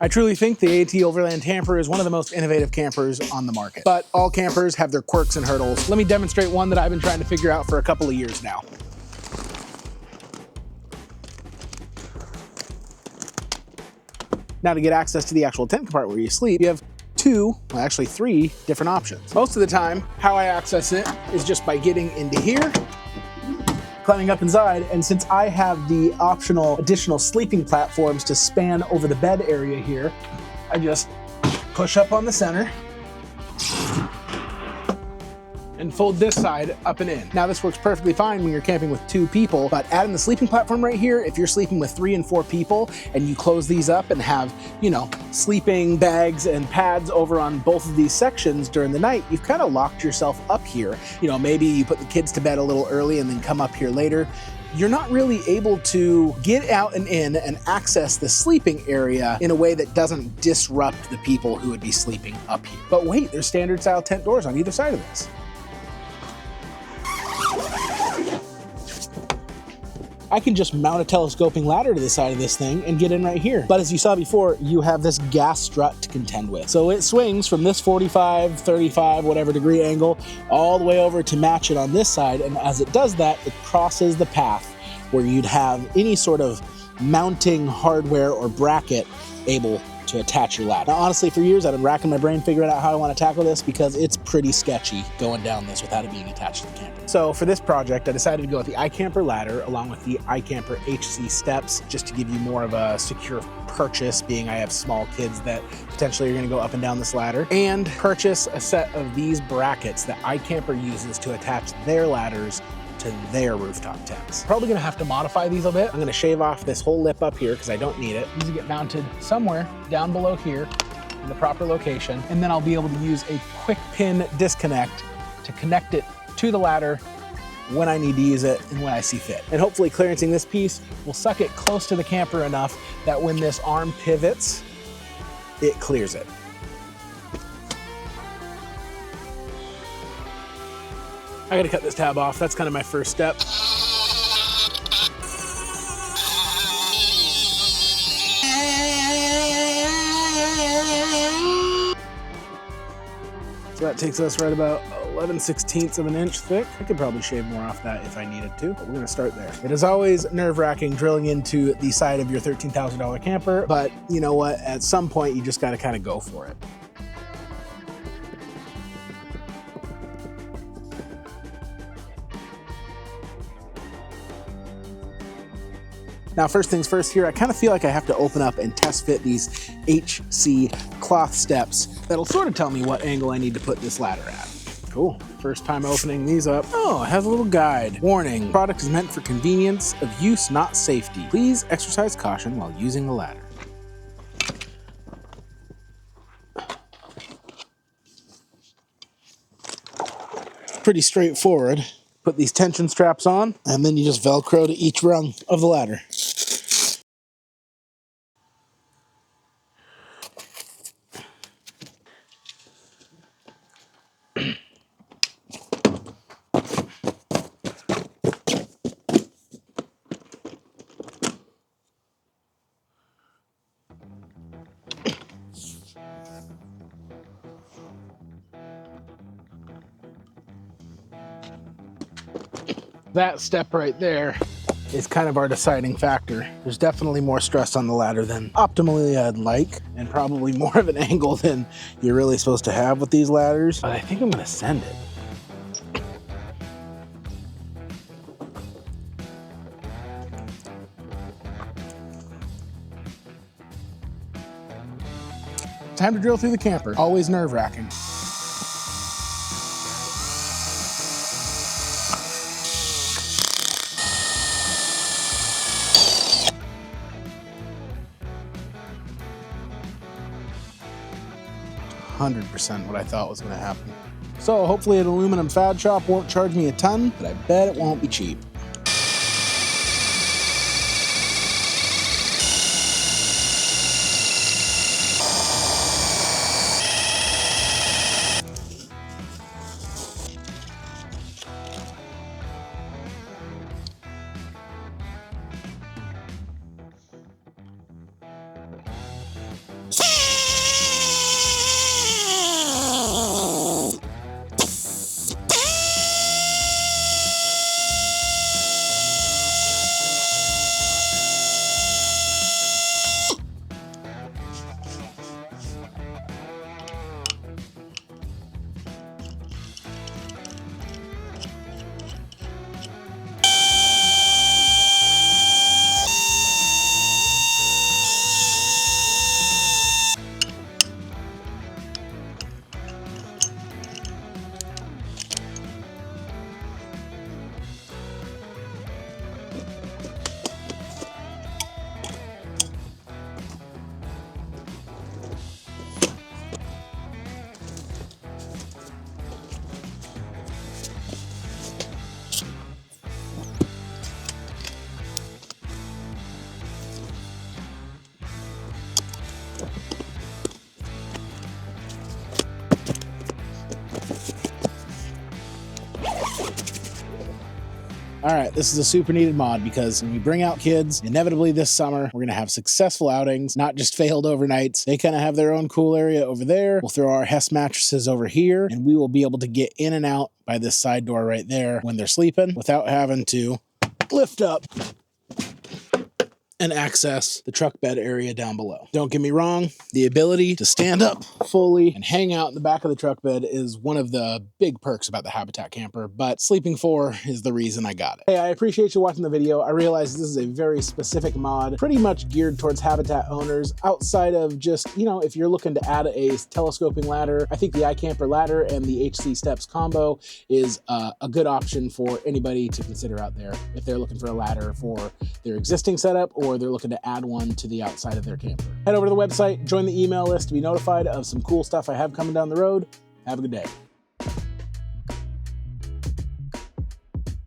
I truly think the AT Overland Camper is one of the most innovative campers on the market. But all campers have their quirks and hurdles. Let me demonstrate one that I've been trying to figure out for a couple of years now. Now, to get access to the actual tent compartment where you sleep, you have actually three different options. Most of the time, how I access it is just by getting into here, climbing up inside, and since I have the optional additional sleeping platforms to span over the bed area here, I just push up on the center and fold this side up and in. Now, this works perfectly fine when you're camping with 2 people, but adding the sleeping platform right here, if you're sleeping with 3 and 4 people and you close these up and have, you know, sleeping bags and pads over on both of these sections during the night, you've kind of locked yourself up here. You know, maybe you put the kids to bed a little early and then come up here later. You're not really able to get out and in and access the sleeping area in a way that doesn't disrupt the people who would be sleeping up here. But wait, there's standard style tent doors on either side of this. I can just mount a telescoping ladder to the side of this thing and get in right here. But as you saw before, you have this gas strut to contend with. So it swings from this 45, 35, whatever degree angle, all the way over to match it on this side. And as it does that, it crosses the path where you'd have any sort of mounting hardware or bracket able to attach your ladder. Now, honestly, for years, I've been racking my brain figuring out how I want to tackle this because it's pretty sketchy going down this without it being attached to the camper. So for this project, I decided to go with the iCamper ladder along with the iCamper HC steps just to give you more of a secure purchase, being I have small kids that potentially are going to go up and down this ladder, and purchase a set of these brackets that iCamper uses to attach their ladders to their rooftop tents. Probably gonna have to modify these a bit. I'm gonna shave off this whole lip up here because I don't need it. These get mounted somewhere down below here in the proper location, and then I'll be able to use a quick pin disconnect to connect it to the ladder when I need to use it and when I see fit. And hopefully clearancing this piece will suck it close to the camper enough that when this arm pivots, it clears it. I gotta cut this tab off. That's kind of my first step. So that takes us right about 11/16 of an inch thick. I could probably shave more off that if I needed to, but we're gonna start there. It is always nerve-wracking drilling into the side of your $13,000 camper, but you know what? At some point, you just gotta kind of go for it. Now, first things first here, I kind of feel like I have to open up and test fit these HC cloth steps. That'll sort of tell me what angle I need to put this ladder at. Cool. First time opening these up. Oh, it has a little guide. Warning, product is meant for convenience of use, not safety. Please exercise caution while using the ladder. Pretty straightforward. Put these tension straps on, and then you just Velcro to each rung of the ladder. That step right there is kind of our deciding factor. There's definitely more stress on the ladder than optimally I'd like, and probably more of an angle than you're really supposed to have with these ladders, but I think I'm gonna send it. Time to drill through the camper. Always nerve-wracking. %, what I thought was going to happen. So hopefully an aluminum fab shop won't charge me a ton, but I bet it won't be cheap. All right, this is a super needed mod because when we bring out kids, inevitably this summer, we're gonna have successful outings, not just failed overnights. They kind of have their own cool area over there. We'll throw our Hess mattresses over here, and we will be able to get in and out by this side door right there when they're sleeping without having to lift up and access the truck bed area down below. Don't get me wrong, the ability to stand up fully and hang out in the back of the truck bed is one of the big perks about the Habitat camper, but sleeping 4 is the reason I got it. Hey, I appreciate you watching the video. I realize this is a very specific mod, pretty much geared towards Habitat owners, outside of just, you know, if you're looking to add a telescoping ladder. I think the iCamper ladder and the HC Steps combo is a good option for anybody to consider out there if they're looking for a ladder for their existing setup or they're looking to add one to the outside of their camper. Head over to the website, join the email list to be notified of some cool stuff I have coming down the road. Have a good day.